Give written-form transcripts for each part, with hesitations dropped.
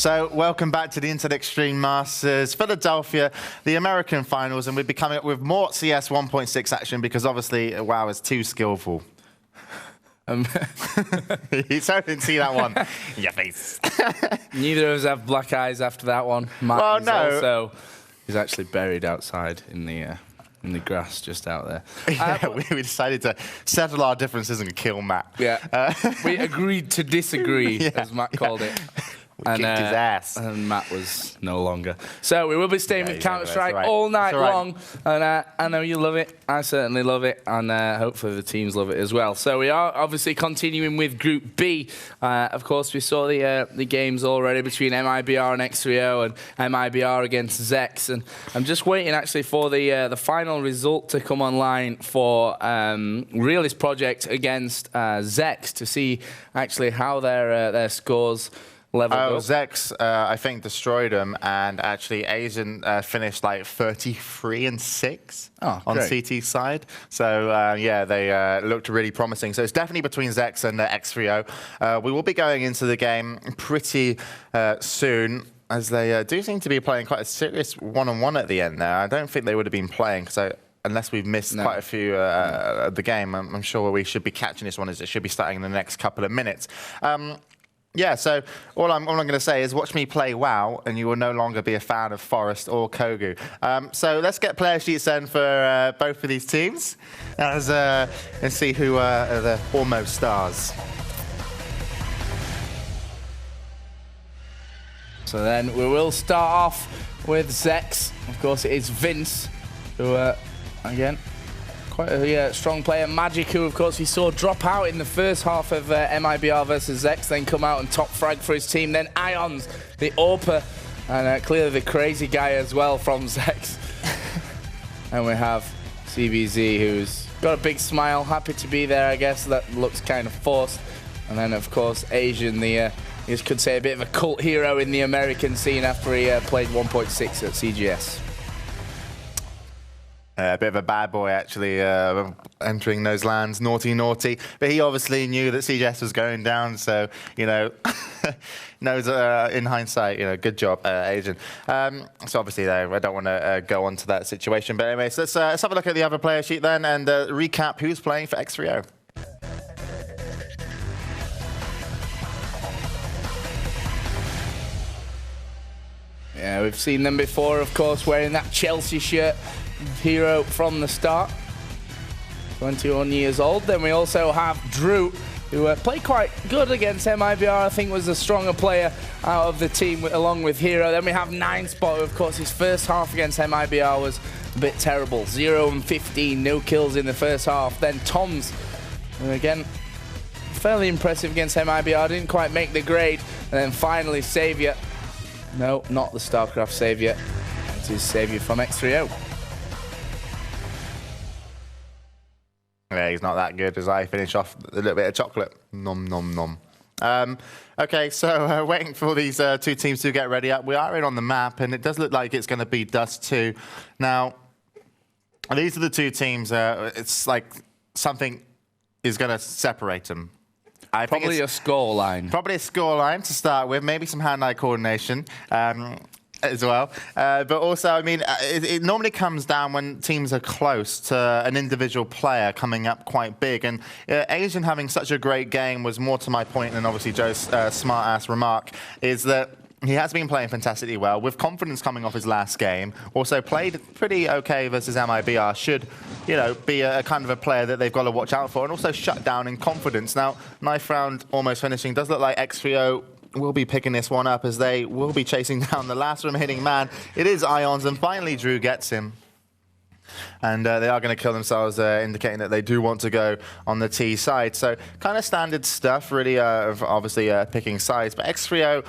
So, welcome back to the Internet Extreme Masters Philadelphia, the American finals, and we'll be coming up with more CS 1.6 action because obviously WoW is too skillful. You certainly didn't see that one in your face. Neither of us have black eyes after that one. Matt he's actually buried outside in the grass just out there. Yeah, we decided to settle our differences and kill Matt. Yeah, we agreed to disagree, as Matt called it. We kicked his ass. And Matt was no longer. So we will be staying with Counter-Strike all night long. And I know you love it. I certainly love it. And hopefully the teams love it as well. So we are obviously continuing with Group B. Of course, we saw the games already between MIBR and x3o and MIBR against zEx. And I'm just waiting actually for the final result to come online for Realist Project against zEx to see actually how their scores zEx, I think, destroyed them, and actually Asian finished like 33-6 on CT side. So, yeah, they looked really promising. So it's definitely between zEx and x3o. We will be going into the game pretty soon, as they do seem to be playing quite a serious one-on-one at the end there. I don't think they would have been playing, because unless we've missed quite a few of the game, I'm sure we should be catching this one as it should be starting in the next couple of minutes. Yeah, so all I'm going to say is watch me play WoW, and you will no longer be a fan of Forest or Kogu. So let's get player sheets then for both of these teams, and see who are the almost stars. So then we will start off with zEx. Of course, it is Vince, who, again, quite a strong player. Magic, who of course we saw drop out in the first half of MIBR versus zEx, then come out and top frag for his team. Then Ions, the AWPer, and clearly the crazy guy as well from zEx. And we have CBZ, who's got a big smile, happy to be there, I guess. That looks kind of forced. And then of course Asian, you could say a bit of a cult hero in the American scene after he played 1.6 at CGS. A bit of a bad boy, actually, entering those lands, naughty. But he obviously knew that CGS was going down, so, you know, knows in hindsight, you know, good job, Asian. So obviously, though, I don't want to go on to that situation. But anyway, so let's have a look at the other player sheet then and recap who's playing for x3o. Yeah, we've seen them before, of course, wearing that Chelsea shirt. Hero from the start, 21 years old. Then we also have Drew, who played quite good against MIBR. I think was the stronger player out of the team along with Hero. Then we have 9spot, who of course his first half against MIBR was a bit terrible. 0-15, no kills in the first half. Then Toms, who again, fairly impressive against MIBR, didn't quite make the grade. And then finally Savior. No, not the StarCraft Savior. It is Savior from x3o. Yeah, he's not that good as I finish off a little bit of chocolate. Nom, nom, nom. Okay, so waiting for these two teams to get ready up. We are in on the map, and it does look like it's going to be Dust 2. Now, these are the two teams. It's like something is going to separate them. Probably a score line. Probably a score line to start with, maybe some hand-eye coordination. As well, but also, I mean, it normally comes down when teams are close to an individual player coming up quite big, and Asian having such a great game was more to my point than obviously Joe's smart-ass remark, is that he has been playing fantastically well, with confidence coming off his last game, also played pretty okay versus MIBR, should, you know, be a kind of a player that they've got to watch out for, and also shut down in confidence. Now, knife round almost finishing, does look like x3o will be picking this one up as they will be chasing down the last hitting man. It is Ions, and finally Drew gets him. And they are going to kill themselves, indicating that they do want to go on the T side. So kind of standard stuff, really, of obviously picking sides. But x3o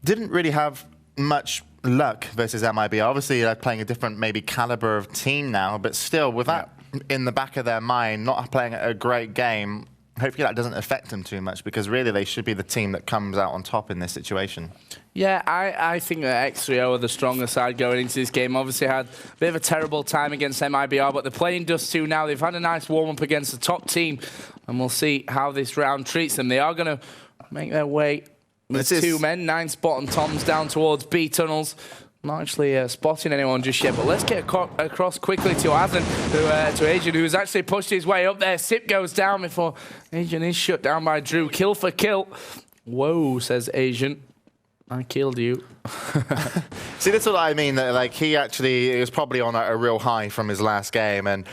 didn't really have much luck versus MIB. Obviously, they're playing a different, maybe, caliber of team now, but still, with that in the back of their mind, not playing a great game, hopefully that doesn't affect them too much, because really they should be the team that comes out on top in this situation. Yeah, I think that x3o are the stronger side going into this game. Obviously had a bit of a terrible time against MIBR, but they're playing Dust 2 now. They've had a nice warm-up against the top team, and we'll see how this round treats them. They are going to make their way with two men. 9 spot and Tom's down towards B tunnels. Not actually spotting anyone just yet, but let's get across quickly to Azen, to Asian, who's actually pushed his way up there. Sip goes down before Asian is shut down by Drew. Kill for kill. Whoa, says Asian. I killed you. See, that's what I mean. That, like, he was probably on a real high from his last game, and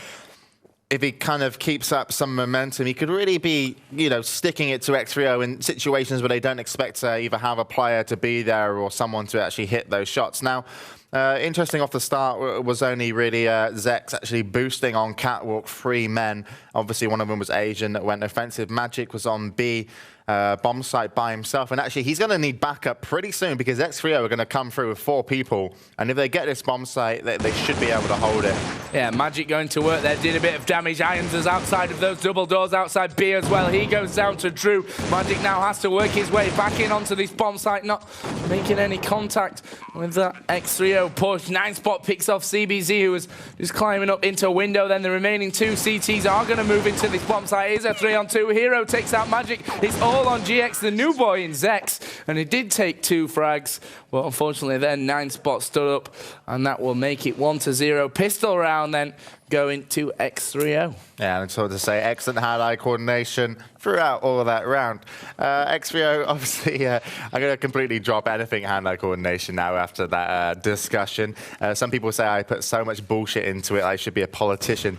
if he kind of keeps up some momentum, he could really be, you know, sticking it to x3o in situations where they don't expect to either have a player to be there or someone to actually hit those shots. Now, interesting off the start was only really zEx actually boosting on Catwalk 3 men. Obviously, one of them was Asian that went offensive. Magic was on B. Bomb site by himself, and actually he's going to need backup pretty soon because x3o are going to come through with 4 people, and if they get this bomb site, they should be able to hold it. Yeah, Magic going to work there, did a bit of damage. Irons is outside of those double doors, outside B as well. He goes down to Drew. Magic now has to work his way back in onto this bomb site, not making any contact with that x3o push. 9 spot picks off CBZ, who was just climbing up into a window. Then the remaining 2 CTs are going to move into this bomb site. It is a 3-on-2. Hero takes out Magic. It's all on GX, the new boy in zEx, and he did take 2 frags, but unfortunately then 9 spot stood up, and that will make it 1-0. Pistol round then going to x3o. Yeah, and so to say, excellent hand-eye coordination throughout all of that round. x3o, obviously, I'm going to completely drop anything hand-eye coordination now after that discussion. Some people say I put so much bullshit into it, I should be a politician.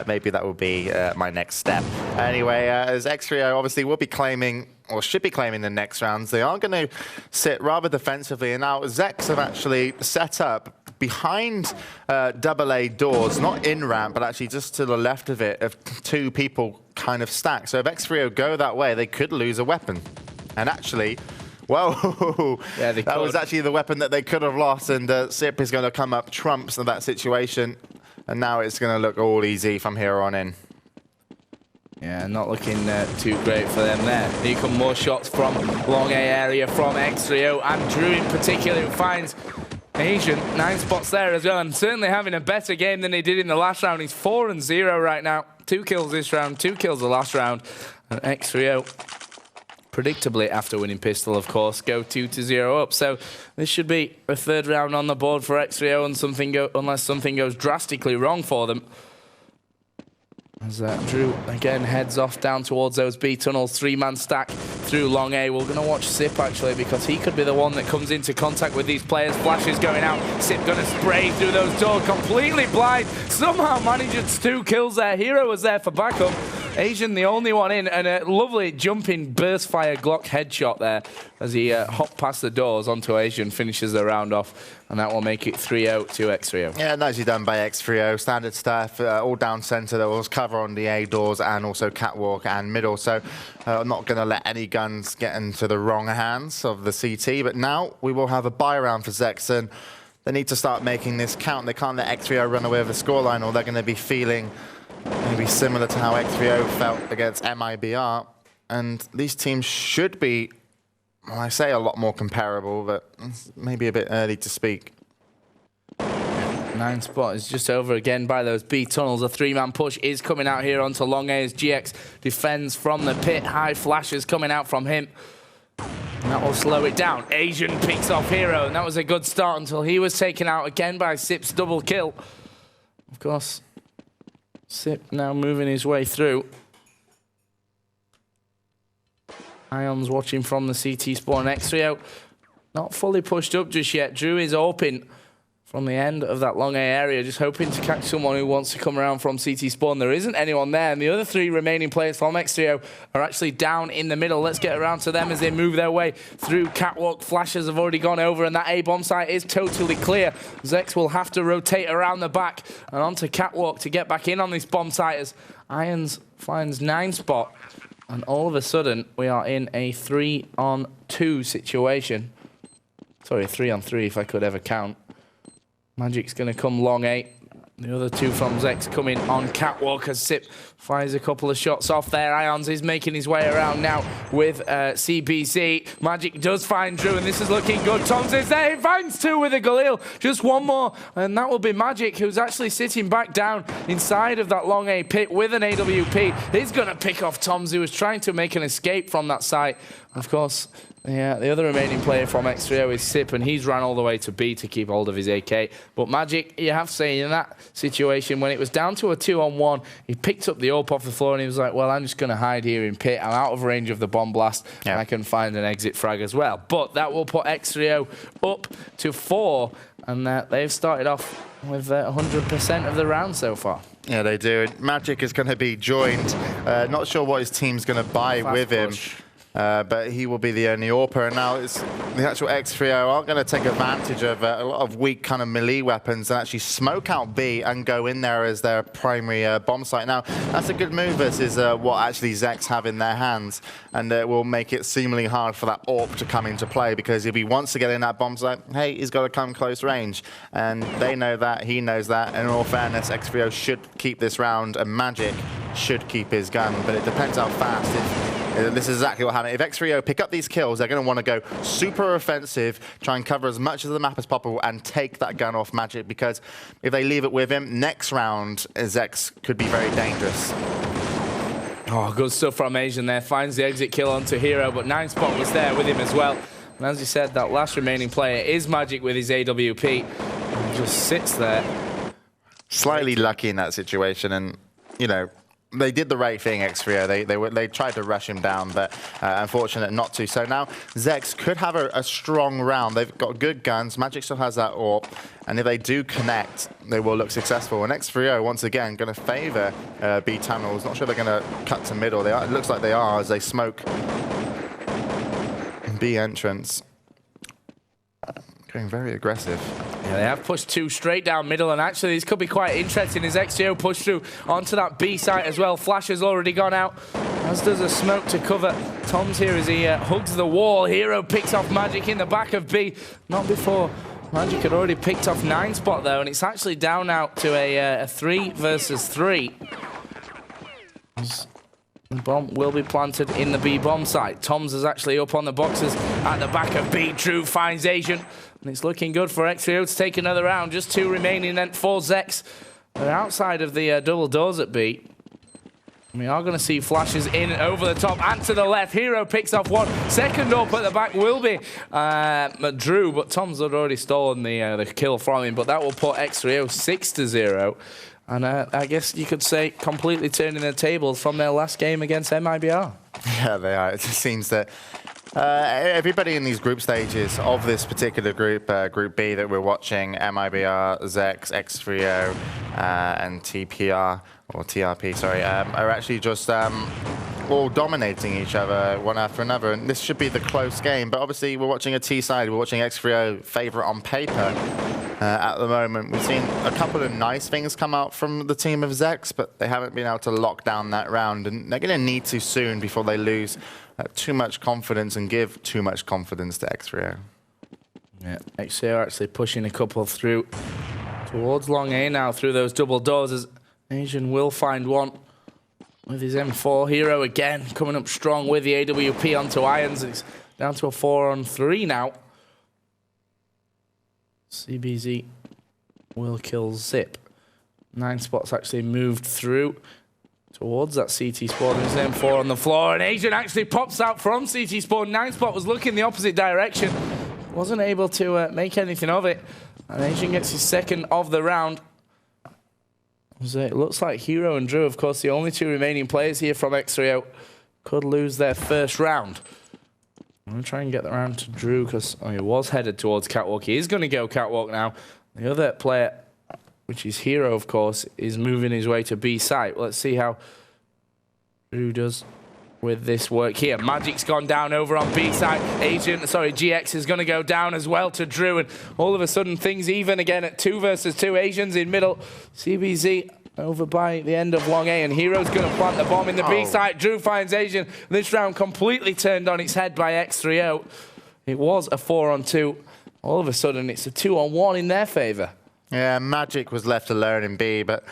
Maybe that will be my next step. Anyway, as x3o obviously will be claiming, or should be claiming the next rounds, they are going to sit rather defensively. And now zEx have actually set up behind AA doors, not in ramp, but actually just to the left of it, of 2 people kind of stacked. So if x3o go that way, they could lose a weapon. And actually, whoa, yeah, that was actually the weapon that they could have lost, and Sip is going to come up trumps in that situation. And now it's going to look all easy from here on in. Yeah, not looking too great for them there. Here come more shots from long A area from x3o, and Drew in particular, who finds Asian. 9 spots there as well, and certainly having a better game than he did in the last round. He's 4-0 right now. 2 kills this round, 2 kills the last round. And x3o, predictably after winning pistol, of course, go 2-0 up. So this should be a 3rd round on the board for x3o, and unless something goes drastically wrong for them. As Drew again heads off down towards those B tunnels, 3-man stack through long A. We're going to watch Sip actually, because he could be the one that comes into contact with these players. Flashes going out. Sip going to spray through those doors, completely blind. Somehow manages 2 kills there. Hero was there for backup. Asian the only one in, and a lovely jumping burst fire Glock headshot there as he hopped past the doors onto Asian, finishes the round off, and that will make it 3-0 to x3o. Yeah, nicely done by x3o. Standard stuff, all down center. There was cover on the A doors and also catwalk and middle, so I'm not going to let any guns get into the wrong hands of the CT, but now we will have a buy round for zEx, and they need to start making this count. They can't let x3o run away with a scoreline, or they're going to be feeling maybe similar to how x3o felt against MIBR. And these teams should be, well, I say a lot more comparable, but it's maybe a bit early to speak. 9 spot is just over again by those B tunnels. A 3-man push is coming out here onto long A as GX defends from the pit. High flashes coming out from him. And that will slow it down. Asian picks off Hero, and that was a good start until he was taken out again by Sip's double kill. Of course, Sip now moving his way through. Ions watching from the CT spawn. x3o not fully pushed up just yet. Drew is open from the end of that long A area, just hoping to catch someone who wants to come around from CT spawn. There isn't anyone there, and the other 3 remaining players from x3o are actually down in the middle. Let's get around to them as they move their way through catwalk. Flashes have already gone over, and that A bomb site is totally clear. zEx will have to rotate around the back and onto catwalk to get back in on this bomb site as Irons finds 9 spot, and all of a sudden we are in a 3-on-2 situation. Sorry, 3-on-3 if I could ever count. Magic's going to come long A. The other 2 from zEx coming on catwalk as Sip fires a couple of shots off there. Ions is making his way around now with CBC. Magic does find Drew, and this is looking good. Tom's is there. He finds 2 with a Galil. Just one more, and that will be Magic, who's actually sitting back down inside of that long A pit with an AWP. He's going to pick off Toms, who was trying to make an escape from that site. Of course, yeah, the other remaining player from x3o is zEx, and he's ran all the way to B to keep hold of his AK. But Magic, you have to say, in that situation, when it was down to a 2-on-1, he picked up the AWP off the floor and he was like, well, I'm just going to hide here in pit. I'm out of range of the bomb blast, and I can find an exit frag as well. But that will put x3o up to 4, and they've started off with 100% of the round so far. Yeah, they do. Magic is going to be joined. Not sure what his team's going to buy with him. But he will be the only AWPer, and now it's the actual x3o aren't going to take advantage of a lot of weak kind of melee weapons and actually smoke out B and go in there as their primary bomb site. Now, that's a good move versus what actually zEx have in their hands, and it will make it seemingly hard for that AWP to come into play, because if he wants to get in that bomb site, hey, he's got to come close range, and they know that, he knows that, and in all fairness, x3o should keep this round, and Magic should keep his gun, but it depends how fast. This is exactly what happened. If x3o pick up these kills, they're going to want to go super offensive, try and cover as much of the map as possible, and take that gun off Magic, because if they leave it with him, next round, zEx could be very dangerous. Oh, good stuff from Asian there. Finds the exit kill onto Hero, but 9spot was there with him as well. And as you said, that last remaining player is Magic with his AWP. And just sits there. Slightly lucky in that situation, and, you know, they did the right thing, x3o. They tried to rush him down, but unfortunate not to. So now zEx could have a strong round. They've got good guns. Magic still has that AWP, and if they do connect, they will look successful. And x3o, once again, going to favor B tunnels. Not sure they're going to cut to middle. It looks like they are as they smoke B entrance. Going very aggressive. Yeah, they have pushed 2 straight down middle, and actually this could be quite interesting as x3o push through onto that B site as well. Flash has already gone out, as does a smoke to cover Tom's here as he hugs the wall. Hero picks off Magic in the back of B. Not before Magic had already picked off 9spot though, and it's actually down now to a 3 versus 3. The bomb will be planted in the B bomb site. Toms is actually up on the boxes at the back of B. Drew finds Asian, and it's looking good for x3o to take another round. Just 2 remaining then for zEx. They're outside of the double doors at B. We are going to see flashes in over the top and to the left. Hero picks off 1. Second up at the back will be Drew, but Tom's had already stolen the kill from him. But that will put x3o 6-0. And I guess you could say completely turning the tables from their last game against MIBR. Yeah, they are. It just seems that everybody in these group stages of this particular group, Group B that we're watching, MIBR, zEx, x3o, and TPR, or TRP, sorry, are actually just all dominating each other one after another. And this should be the close game. But obviously, we're watching a T side. We're watching x3o favorite on paper. At the moment, we've seen a couple of nice things come out from the team of zEx, but they haven't been able to lock down that round, and they're going to need to soon before they lose too much confidence and give too much confidence to x3o. Yeah, x3o actually pushing a couple through towards long A now through those double doors, as Asian will find one with his M4. Hero again coming up strong with the AWP onto Irons. It's down to a 4-on-3 now. CBZ will kill zEx. 9spot's actually moved through towards that CT spawn. There's M4 on the floor, and Asian actually pops out from CT spawn. 9spot was looking the opposite direction. Wasn't able to make anything of it. And Asian gets his second of the round. So it looks like Hero and Drew, of course, the only 2 remaining players here from x3o, could lose their first round. I'm going to try and get the round to Drew because he was headed towards Catwalk. He is going to go Catwalk now. The other player, which is Hero, of course, is moving his way to B site. Let's see how Drew does with this work here. Magic's gone down over on B site. GX is going to go down as well to Drew. And all of a sudden, things even again at 2 versus 2. Asians in middle. CBZ over by the end of long A, and Hero's going to plant the bomb in the B site. Drew finds Asian. This round completely turned on its head by x3o. It was a 4-on-2. All of a sudden, it's a 2-on-1 in their favor. Yeah, Magic was left alone in B, but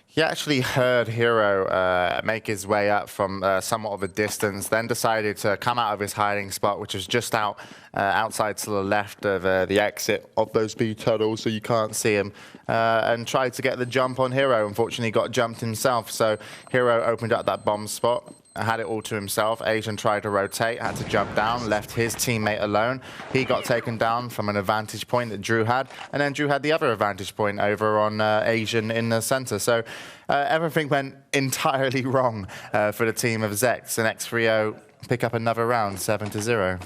he actually heard Hero make his way up from somewhat of a distance, then decided to come out of his hiding spot, which was just outside to the left of the exit of those B tunnels, so you can't see him, and tried to get the jump on Hero. Unfortunately, got jumped himself, so Hero opened up that bomb spot. had it all to himself. Asian tried to rotate, had to jump down, left his teammate alone. He got taken down from an advantage point that Drew had, and then Drew had the other advantage point over on Asian in the center. So everything went entirely wrong for the team of zEx, and x3o pick up another round, 7-0.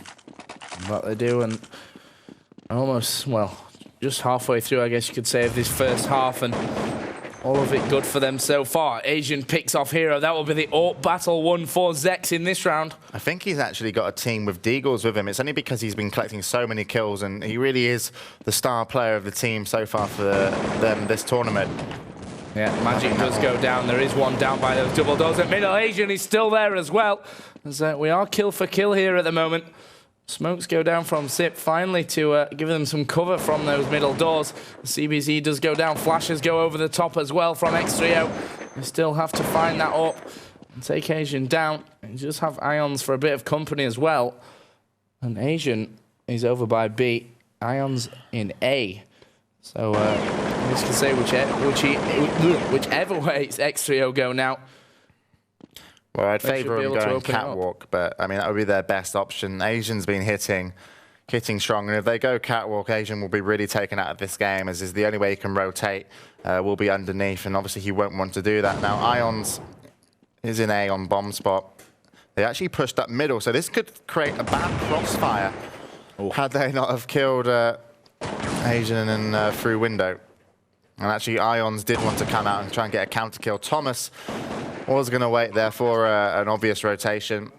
But they do, and almost, well, just halfway through, I guess you could say, of this first half, and all of it good for them so far. Asian picks off Hero. That will be the AWP battle one for zEx in this round. I think he's actually got a team with Deagles with him. It's only because he's been collecting so many kills, and he really is the star player of the team so far for them this tournament. Yeah, Magic does go down. There is one down by those double doors at middle. Asian is still there as well. As, we are kill for kill here at the moment. Smokes go down from Sip finally to give them some cover from those middle doors. CBZ does go down. Flashes go over the top as well from x3o. They still have to find that up and take Asian down. And just have Ions for a bit of company as well. And Asian is over by B. Ions in A. So I guess you can say whichever way it's x3o go now. Well, I'd favour him going catwalk, but I mean that would be their best option. Asian's been hitting strong, and if they go catwalk, Asian will be really taken out of this game, as is the only way he can rotate. Will be underneath, and obviously he won't want to do that. Now Ions is in A on bomb spot. They actually pushed up middle, so this could create a bad crossfire had they not have killed Asian and through window. And actually Ions did want to come out and try and get a counter kill. Thomas was going to wait there for an obvious rotation.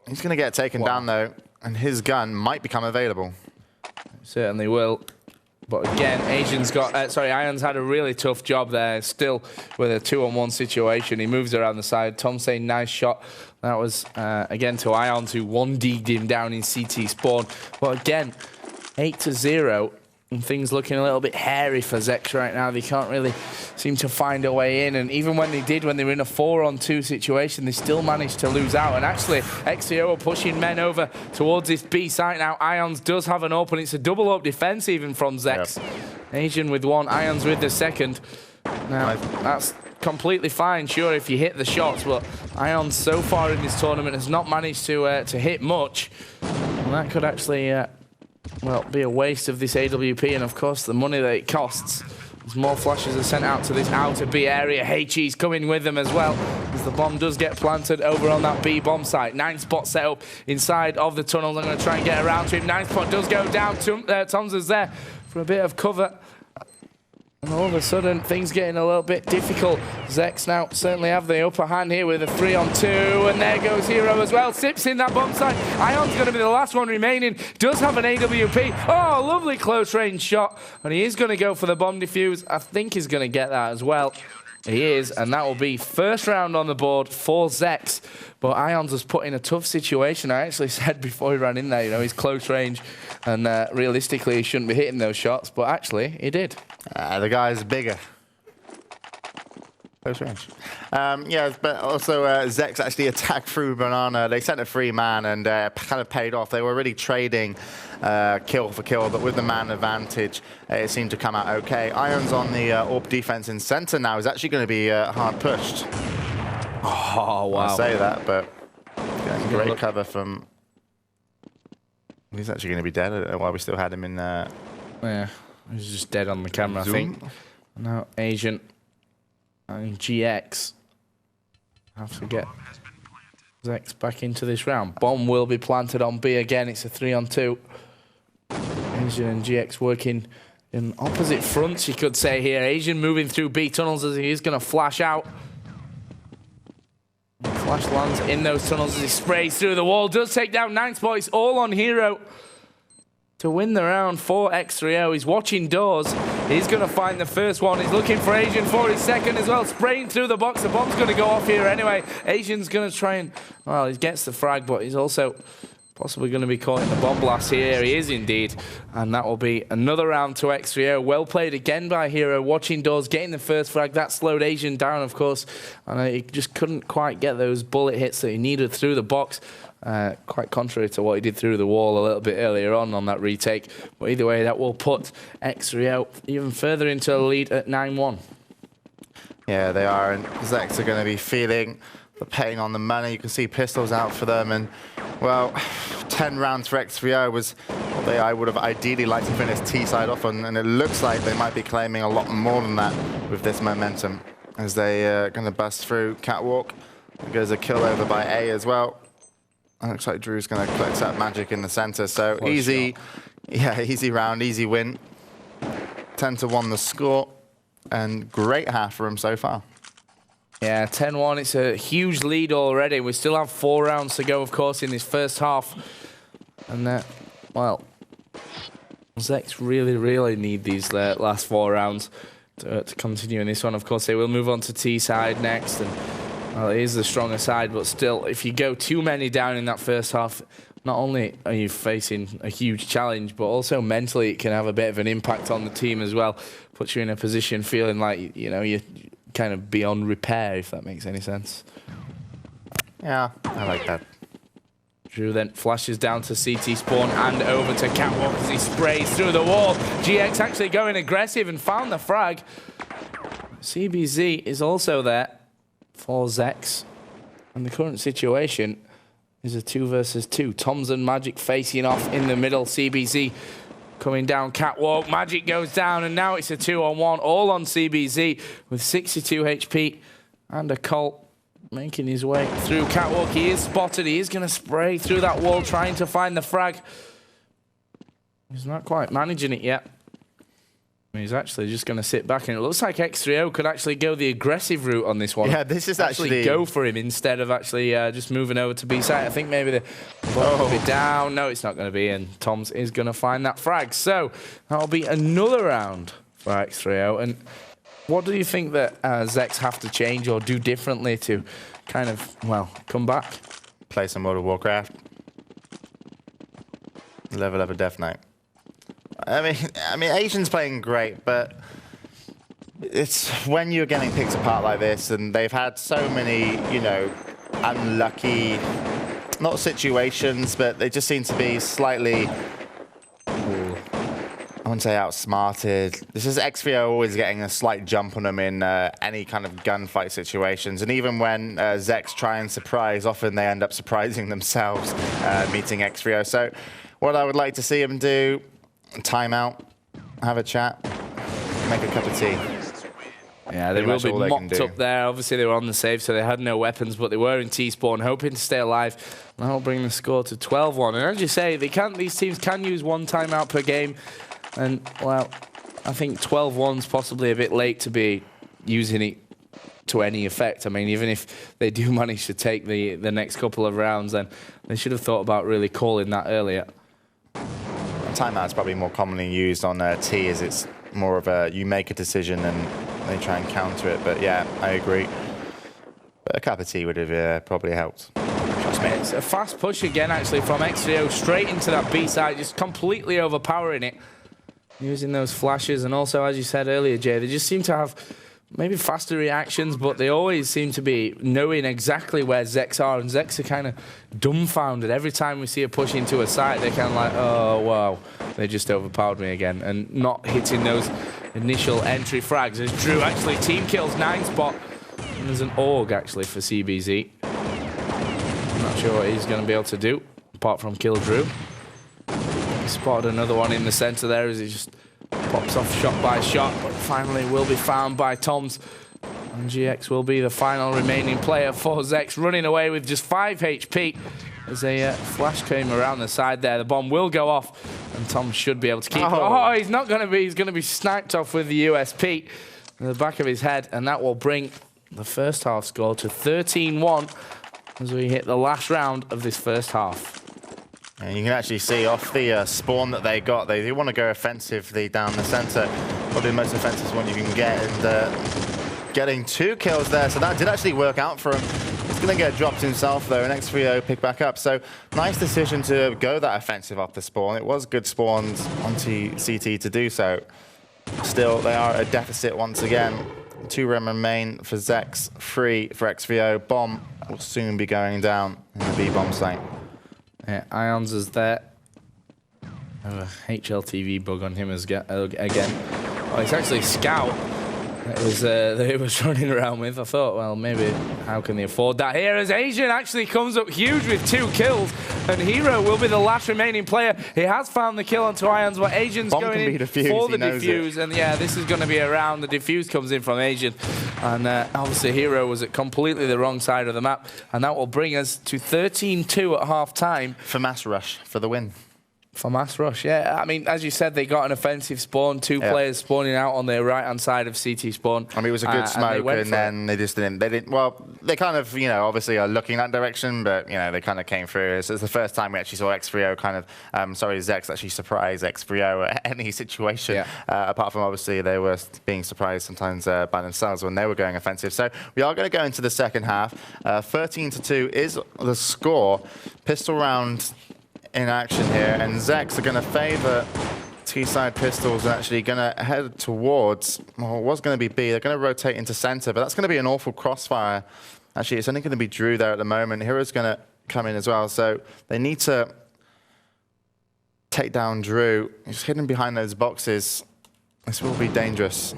He's going to get taken down, though, and his gun might become available. Certainly will. But again, Asian's got... Ions had a really tough job there, still with a 2-on-1 situation. He moves around the side. Tom saying nice shot. That was, again, to Ions, who 1D'd him down in CT spawn. But again, 8-0. And things looking a little bit hairy for zEx right now. They can't really seem to find a way in. And even when they did, when they were in a 4-on-2 situation, they still managed to lose out. And actually, x3o are pushing men over towards this B site now. Ions does have an open. It's a double-up defense even from zEx. Yep. Asian with one, Ions with the second. Now, that's completely fine, sure, if you hit the shots. But Ions so far in this tournament has not managed to hit much. And that could actually... well, be a waste of this AWP, and of course the money that it costs. As more flashes are sent out to this outer B area. HE's coming with them as well, as the bomb does get planted over on that B bomb site. 9-spot set up inside of the tunnels. I'm going to try and get around to him. 9-spot does go down. Tom's is there for a bit of cover. And all of a sudden, things getting a little bit difficult. zEx now certainly have the upper hand here with a 3-on-2. And there goes Hero as well. Sips in that bomb site. Ion's going to be the last one remaining. Does have an AWP. Oh, lovely close range shot. And he is going to go for the bomb defuse. I think he's going to get that as well. He is, and that will be first round on the board for zEx. But Ions was put in a tough situation. I actually said before he ran in there, you know, he's close range, and realistically he shouldn't be hitting those shots, but actually he did. The guy's bigger. Close range. Yeah, but also zEx actually attacked through Banana. They sent a free man and kind of paid off. They were really trading kill for kill, but with the man advantage, it seemed to come out okay. Ions on the AWP defense in center now is actually going to be hard pushed. Oh, wow. I'll say that, but getting great cover from... He's actually going to be dead. I don't know why we still had him in there. Yeah, he's just dead on the camera, I think. Now, Asian and GX have to get zEx back into this round. Bomb will be planted on B again. It's a 3-on-2. Asian and GX working in opposite fronts, you could say here. Asian moving through B tunnels as he is going to flash out. Flash lands in those tunnels as he sprays through the wall. Does take down 9-spot. It's all on Hero to win the round for x3o. He's watching doors. He's going to find the first one. He's looking for Asian for his second as well. Spraying through the box. The bomb's going to go off here anyway. Asian's going to try and... Well, he gets the frag, but he's also possibly going to be caught in the bomb blast here. He is indeed. And that will be another round to x3o. Well played again by Hero. Watching doors, getting the first frag. That slowed Asian down, of course. And he just couldn't quite get those bullet hits that he needed through the box. Quite contrary to what he did through the wall a little bit earlier on that retake. But either way, that will put x3o even further into the lead at 9-1. Yeah, they are. And zEx are going to be feeling the pain on the money. You can see pistols out for them, and well, 10 rounds for x3o was what I would have ideally liked to finish T-side off on, and it looks like they might be claiming a lot more than that with this momentum as they going to bust through Catwalk. There goes a kill over by A as well. It looks like Drew's going to collect that magic in the center, so easy, yeah, easy round, easy win. 10-1 the score, and great half for him so far. Yeah, 10-1, it's a huge lead already. We still have 4 rounds to go, of course, in this first half. And, well, zEx really need these last 4 rounds to continue in this one. Of course, they will move on to T-side next. And, well, it is the stronger side, but still, if you go too many down in that first half, not only are you facing a huge challenge, but also mentally it can have a bit of an impact on the team as well. Puts you in a position feeling like, you know, you're kind of beyond repair, if that makes any sense. Yeah, I like that. Drew then flashes down to CT spawn and over to Catwalk as he sprays through the wall. GX actually going aggressive and found the frag. CBZ is also there for zEx. And the current situation is a 2 versus 2. Toms and Magic facing off in the middle. CBZ coming down Catwalk. Magic goes down, and now it's a 2-on-1, all on CBZ with 62 HP and a Colt making his way through Catwalk. He is spotted. He is going to spray through that wall, trying to find the frag. He's not quite managing it yet. He's actually just going to sit back, and it looks like x3o could actually go the aggressive route on this one. Yeah, this is actually go for him instead of actually just moving over to B side. I think maybe the ball will be down. No, it's not going to be, and Toms is going to find that frag. So that'll be another round for x3o. And what do you think that zEx have to change or do differently to kind of, well, come back? Play some World of Warcraft. Level up a Death Knight. I mean, Asian's playing great, but it's when you're getting picked apart like this, and they've had so many, you know, unlucky, not situations, but they just seem to be slightly, I wouldn't say outsmarted. This is x3o always getting a slight jump on them in any kind of gunfight situations, and even when zEx try and surprise, often they end up surprising themselves meeting x3o. So what I would like to see them do, time out, have a chat, make a cup of tea. Yeah, they will be mocked up there. Obviously, they were on the save, so they had no weapons, but they were in T-spawn, hoping to stay alive. And that'll bring the score to 12-1. And as you say, these teams can use 1 timeout per game. And, well, I think 12-1's possibly a bit late to be using it to any effect. I mean, even if they do manage to take the next couple of rounds, then they should have thought about really calling that earlier. Timeout's probably more commonly used on T, as it's more of a, you make a decision and they try and counter it. But yeah, I agree. But a cup of tea would have probably helped. Trust me. It's a fast push again, actually, from x3o straight into that B side, just completely overpowering it. Using those flashes, and also, as you said earlier, Jay, they just seem to have maybe faster reactions, but they always seem to be knowing exactly where zEx are, and zEx are kind of dumbfounded. Every time we see a push into a site, they're kind of like, oh, wow, they just overpowered me again, and not hitting those initial entry frags. As Drew actually team kills 9 spot, and there's an AUG actually for CBZ. I'm not sure what he's going to be able to do, apart from kill Drew. He spotted another one in the center there as he just pops off shot by shot, but finally will be found by Toms. And GX will be the final remaining player for zEx, running away with just 5 HP as a flash came around the side there. The bomb will go off, and Toms should be able to keep it. Oh, he's not going to be. He's going to be sniped off with the USP in the back of his head, and that will bring the first half score to 13-1 as we hit the last round of this first half. And you can actually see off the spawn that they got, they do want to go offensively down the center. Probably the most offensive one you can get, and getting 2 kills there. So that did actually work out for him. He's going to get dropped himself, though, and x3o pick back up. So nice decision to go that offensive off the spawn. It was good spawns onto CT to do so. Still, they are at a deficit once again. 2 remain for zEx, 3 for x3o. Bomb will soon be going down in the B-bomb site. Yeah, Ions is there. Have a HLTV bug on him again. Oh, it's actually Scout They was running around with. I thought, well, maybe how can they afford that here? As Asian actually comes up huge with 2 kills, and Hero will be the last remaining player. He has found the kill onto Ions, but Asian's going in for the defuse, and yeah, this is going to be a round. The defuse comes in from Asian, and obviously Hero was at completely the wrong side of the map, and that will bring us to 13-2 at half-time. For Mass Rush, for the win. For Mass Rush, yeah. I mean, as you said, they got an offensive spawn, 2 players spawning out on the right-hand side of CT spawn. I mean, it was a good smoke, and then they just didn't. Well, they kind of, you know, obviously are looking that direction, but, you know, they kind of came through. So it's the first time we actually saw x3o kind of, zEx actually surprise x3o at any situation, apart from, obviously, they were being surprised sometimes by themselves when they were going offensive. So we are going to go into the second half. 13-2 is the score. Pistol round in action here, and zEx are going to favour T-side pistols and actually going to head towards, well, it was going to be B. They're going to rotate into centre, but that's going to be an awful crossfire. Actually, it's only going to be Drew there at the moment. Hero's going to come in as well, so they need to take down Drew. He's hidden behind those boxes. This will be dangerous.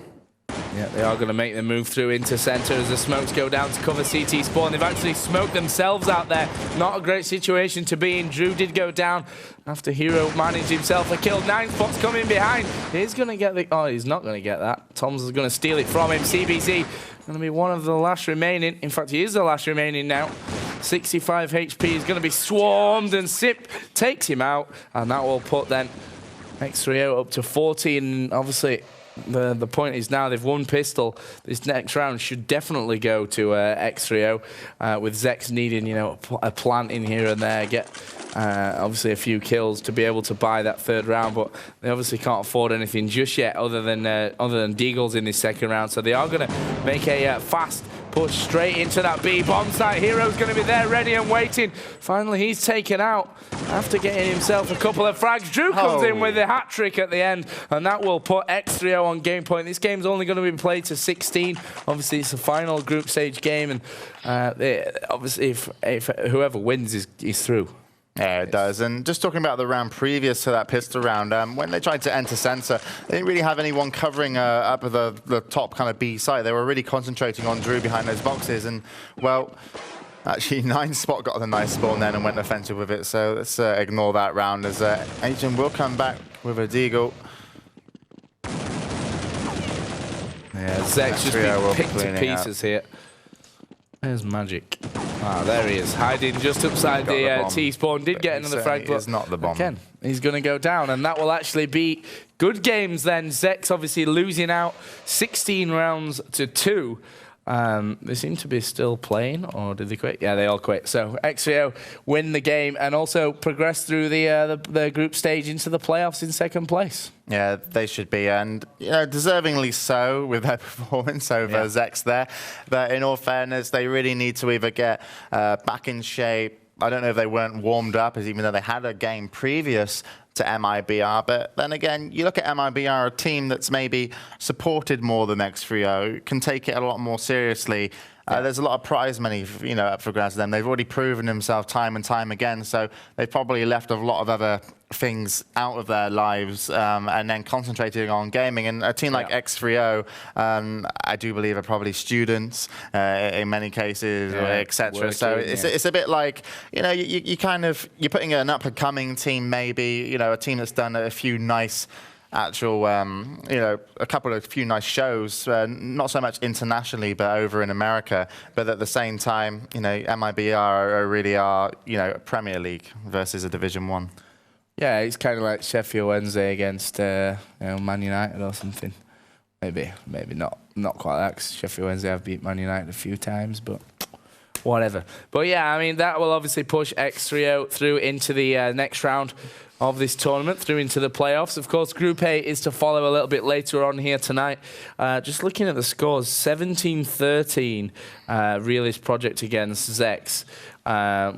Yeah, they are going to make the move through into centre as the smokes go down to cover CT spawn. They've actually smoked themselves out there. Not a great situation to be in. Drew did go down after Hero managed himself a kill. 9 spots coming behind. He's going to get the... Oh, he's not going to get that. Tom's is going to steal it from him. CBZ going to be one of the last remaining. In fact, he is the last remaining now. 65 HP is going to be swarmed, and Sip takes him out. And that will put then x3o up to 14. Obviously... The point is now they've won pistol. This next round should definitely go to x3o, with zEx needing, you know, a plant in here and there, get obviously a few kills to be able to buy that 3rd round. But they obviously can't afford anything just yet, other than Deagles in this second round. So they are going to make a fast push straight into that B bomb site. Hero's going to be there, ready and waiting. Finally, he's taken out after getting himself a couple of frags. Drew comes in with the hat trick at the end, and that will put x3o on game point. This game's only going to be played to 16. Obviously, it's a final group stage game, and obviously, if whoever wins is through. Yeah, it does. And just talking about the round previous to that pistol round, when they tried to enter centre, they didn't really have anyone covering up at the top kind of B site. They were really concentrating on Drew behind those boxes. And, well, actually, 9 spot got the nice spawn then and went offensive with it. So let's ignore that round, as Agent will come back with a deagle. Yeah, zEx just being picked to pieces here. There's Magic. Ah, there he is, hiding just upside the T-spawn. Did get another frag, but it's not the bomb. Again, he's going to go down, and that will actually be good games then. zEx obviously losing out 16 rounds to 2. They seem to be still playing, or did they quit? Yeah, they all quit. So x3o win the game and also progress through the group stage into the playoffs in 2nd place. Yeah, they should be, and you know, deservingly so with their performance over zEx there. But in all fairness, they really need to either get back in shape. I don't know if they weren't warmed up, as even though they had a game previous to MIBR. But then again, you look at MIBR, a team that's maybe supported more than x3o, can take it a lot more seriously. There's a lot of prize money, you know, up for grabs for them. They've already proven themselves time and time again, so they've probably left a lot of other things out of their lives and then concentrating on gaming. And a team like x3o, I do believe, are probably students in many cases, etc. So it's a bit like, you know, you're putting an up-and-coming team, maybe, you know, a team that's done a few nice actual, you know, a few nice shows, not so much internationally, but over in America. But at the same time, you know, MIBR really are, you know, Premier League versus a Division 1. Yeah, it's kind of like Sheffield Wednesday against, you know, Man United or something. Maybe not quite that, 'cause Sheffield Wednesday have beat Man United a few times, but whatever. But yeah, I mean, that will obviously push x3o through into the next round of this tournament, through into the playoffs. Of course, Group A is to follow a little bit later on here tonight. Just looking at the scores, 17-13 Realist Project against zEx,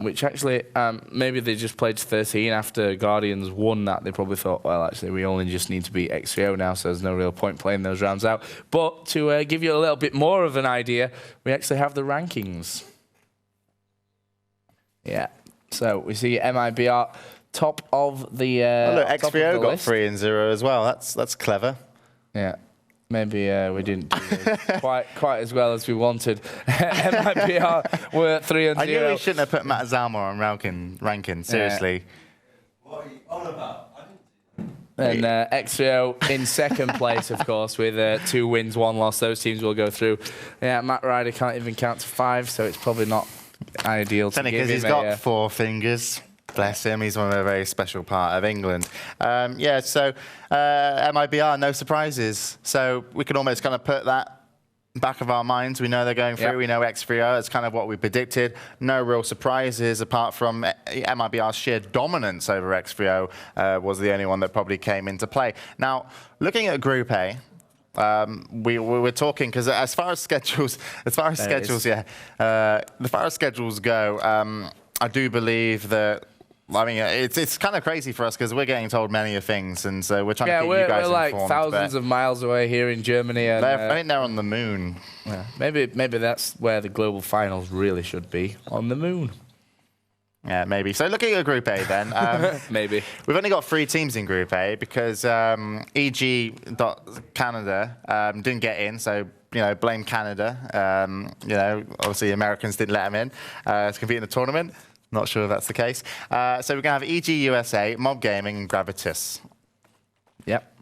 which actually, maybe they just played to 13 after Guardians won that. They probably thought, well, actually, we only just need to beat x3o now, so there's no real point playing those rounds out. But to give you a little bit more of an idea, we actually have the rankings. Yeah, so we see MIBR top of the. Look, x3o got 3-0 as well. That's clever. Yeah, Maybe we didn't do quite as well as we wanted. MIBR were 3-0. I knew we shouldn't have put Matt Zalma on ranking. Seriously. What are you on about? And x3o in second place, of course, with 2 wins, 1 loss. Those teams will go through. Yeah, Matt Ryder can't even count to 5, so it's probably not ideal to give him because he's got 4 fingers. Bless him, he's one of a very special part of England. Yeah, so MIBR, no surprises. So we can almost kind of put that back of our minds. We know they're going through. Yep. We know x3o. It's kind of what we predicted. No real surprises apart from MIBR's sheer dominance over x3o was the only one that probably came into play. Now, looking at Group A, we were talking because as far as schedules go, I do believe that. I mean, it's kind of crazy for us because we're getting told many of things, and so we're trying to keep you guys informed. Yeah, we're like thousands of miles away here in Germany. And, I think they're on the moon. Yeah, maybe that's where the global finals really should be, on the moon. Yeah, maybe. So looking at Group A then. Maybe. We've only got 3 teams in Group A because EG.Canada didn't get in, so blame Canada. Obviously Americans didn't let them in to compete in the tournament. Not sure if that's the case. So we're going to have EG USA, Mob Gaming, and Gravitas. Yep.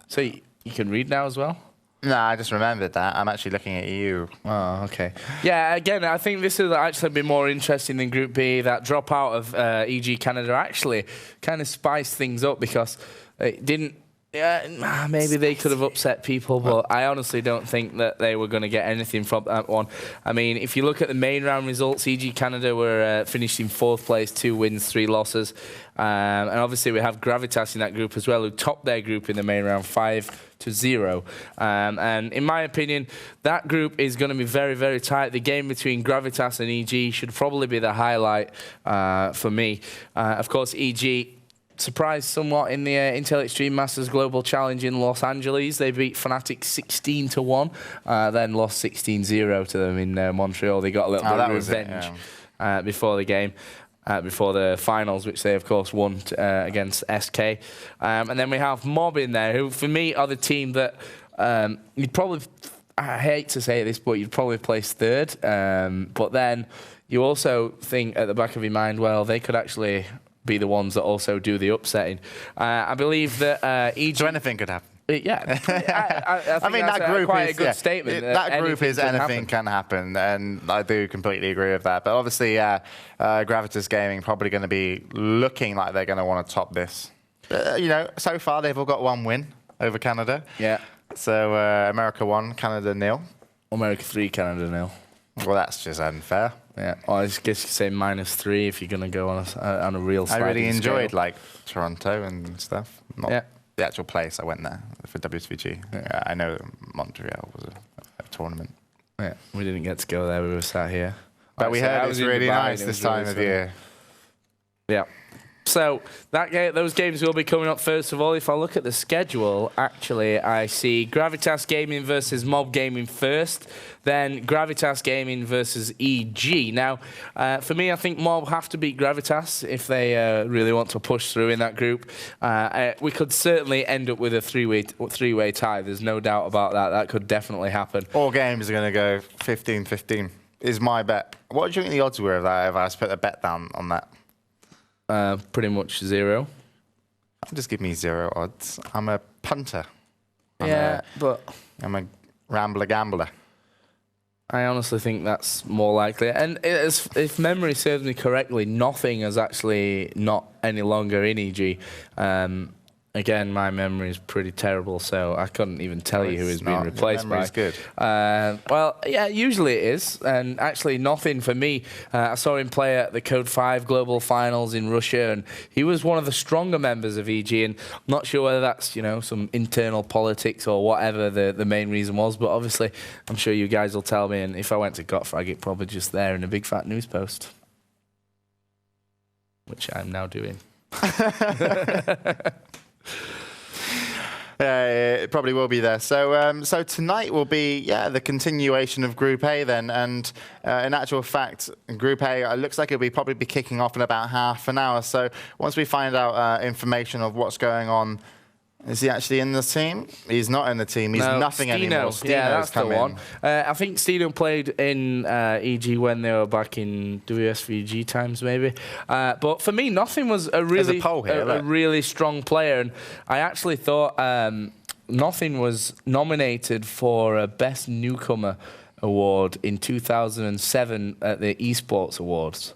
So you can read now as well? No, I just remembered that. I'm actually looking at you. Oh, okay. Yeah, again, I think this will actually be more interesting than Group B. That dropout of EG Canada actually kind of spiced things up because it didn't. Yeah, maybe they could have upset people, but I honestly don't think that they were going to get anything from that one. I mean, if you look at the main round results, EG Canada were finished in 4th place, 2 wins, 3 losses. And obviously we have Gravitas in that group as well, who topped their group in the main round 5-0. And in my opinion, that group is going to be very, very tight. The game between Gravitas and EG should probably be the highlight for me. Of course, EG surprised somewhat in the Intel Extreme Masters Global Challenge in Los Angeles. They beat Fnatic 16-1, then lost 16-0 to them in Montreal. They got a little bit of revenge before the game, before the finals, which they, of course, won against SK. And then we have Mob in there, who, for me, are the team that you'd probably, I hate to say this, but you'd probably place 3rd. But then you also think at the back of your mind, well, they could actually be the ones that also do the upsetting. I believe that EG... So anything could happen. Yeah. I mean, that group quite is a good statement. That group is anything can happen, and I do completely agree with that. But obviously, Gravitas Gaming probably going to be looking like they're going to want to top this. So far they've all got 1 win over Canada. Yeah. So America 1, Canada 0. America 3, Canada 0. Well, that's just unfair. Yeah, well, I guess you could say -3 if you're going to go on a real sliding I really enjoyed scale. like Toronto and stuff. Not the actual place. I went there for WSVG. Yeah. I know Montreal was a tournament. Yeah, we didn't get to go there. We were sat here. But we heard it's really nice this time of year. Yeah. So those games will be coming up first of all. If I look at the schedule, actually, I see Gravitas Gaming versus Mob Gaming first, then Gravitas Gaming versus EG. Now, for me, I think Mob have to beat Gravitas if they really want to push through in that group. We could certainly end up with a three-way tie. There's no doubt about that. That could definitely happen. All games are going to go 15-15 is my bet. What do you think the odds were of that if I was to put a bet down on that? Pretty much 0. Just give me 0 odds. I'm a punter. I'm a rambler gambler. I honestly think that's more likely. And if memory serves me correctly, nothing is actually not any longer in EG. Again, my memory is pretty terrible, so I couldn't even tell you who is being replaced by. Good. Well, yeah, usually it is, and actually nothing for me. I saw him play at the Code 5 Global Finals in Russia, and he was one of the stronger members of EG, and I'm not sure whether that's, some internal politics or whatever the main reason was, but obviously I'm sure you guys will tell me, and if I went to Gottfried, it's probably just there in a big fat news post, which I'm now doing. It probably will be there. So tonight will be the continuation of Group A then, and in actual fact, Group A looks like it'll probably be kicking off in about half an hour. So once we find out information of what's going on Is he actually in the team? He's not in the team. He's nothing anymore. Stino's yeah, that's the one. in. I think Stino played in EG when they were back in WSVG times, maybe. But for me, Nothing was a really, a really strong player. And I actually thought Nothing was nominated for a Best Newcomer award in 2007 at the Esports Awards.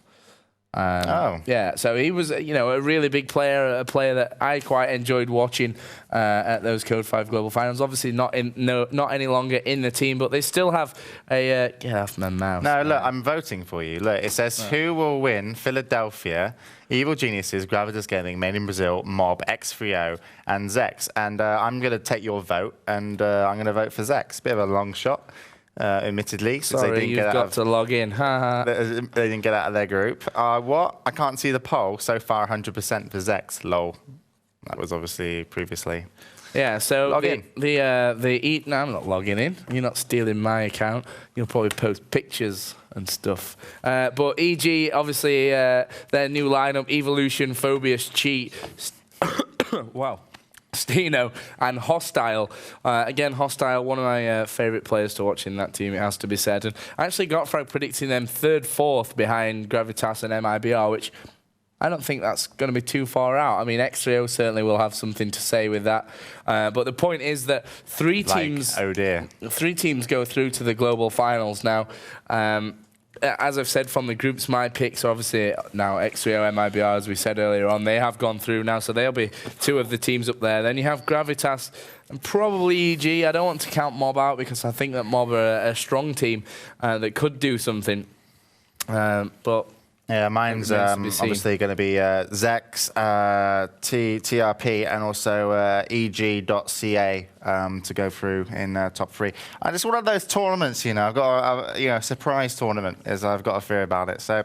Yeah, so he was, you know, a really big player, a player that I quite enjoyed watching at those Code 5 Global Finals. Obviously, not any longer in the team, but they still have a get off my mouse. No, look, I'm voting for you. Look, it says who will win Philadelphia, Evil Geniuses, Gravitas Gaming, Made in Brazil, Mob, x3o, and zEx. And I'm going to take your vote, and I'm going to vote for zEx. Bit of a long shot. Admittedly, since Sorry, they didn't you've got to log in. They didn't get out of their group. What? I can't see the poll. So far, 100% for zEx. Lol. That was obviously previously. Yeah, so log in. No, I'm not logging in. You're not stealing my account. You'll probably post pictures and stuff. But EG, obviously, their new lineup, Evolution, Phobius, Cheat. Wow. Stino and Hostile. Again, Hostile, one of my favourite players to watch in that team, it has to be said. And I actually got Frag predicting them 3rd, 4th behind Gravitas and MIBR, which I don't think that's going to be too far out. I mean, x3o certainly will have something to say with that. But the point is that three teams go through to the global finals now. As I've said from the groups, my picks are obviously now x3o, MIBR, as we said earlier on. They have gone through now, so they'll be 2 of the teams up there. Then you have Gravitas and probably EG. I don't want to count Mob out because I think that Mob are a strong team that could do something. But yeah, mine's obviously going to be zEx, TRP, and also EG.ca to go through in top 3. And it's one of those tournaments, you know. I've got a surprise tournament, as I've got a fear about it. So,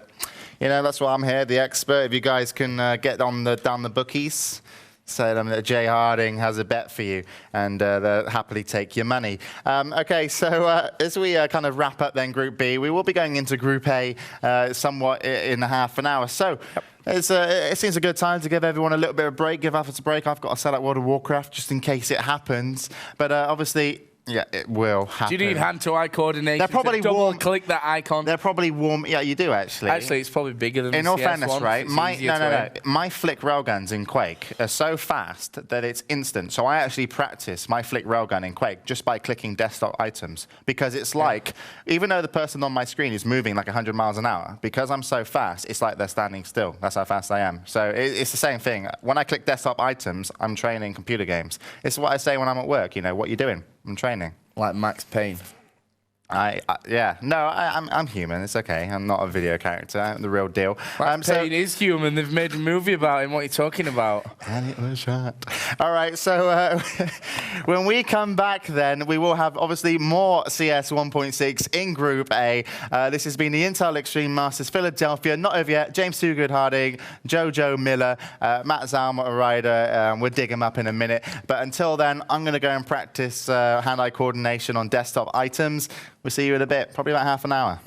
you know, that's why I'm here, the expert. If you guys can get down the bookies, say them that Jay Harding has a bet for you, and they'll happily take your money. Okay, so as we kind of wrap up then Group B, we will be going into Group A somewhat in half an hour. So it seems a good time to give everyone a little bit of a break, give Alpha a break. I've got to set up World of Warcraft just in case it happens. But obviously, yeah, it will happen. Do you need hand-to-eye coordination? They're probably to double-click that icon. They're probably warm. Yeah, you do actually. Actually, it's probably bigger than the CS one. In all fairness, right? My flick railguns in Quake are so fast that it's instant. So I actually practice my flick railgun in Quake just by clicking desktop items, because it's like, even though the person on my screen is moving like 100 miles an hour, because I'm so fast, it's like they're standing still. That's how fast I am. So it's the same thing. When I click desktop items, I'm training computer games. It's what I say when I'm at work. You know, what are you doing? I'm training. Like Max Payne. Yeah. No, I'm human. It's okay. I'm not a video character. I'm the real deal. Max Payne is human. They've made a movie about him. What are you talking about? And it was shot. All right. So when we come back, then we will have obviously more CS 1.6 in Group A. This has been the Intel Extreme Masters Philadelphia. Not over yet. James Too Good Harding, Jojo Miller, Matt Zalma, a rider. We'll dig him up in a minute. But until then, I'm going to go and practice hand-eye coordination on desktop items. We'll see you in a bit, probably about half an hour.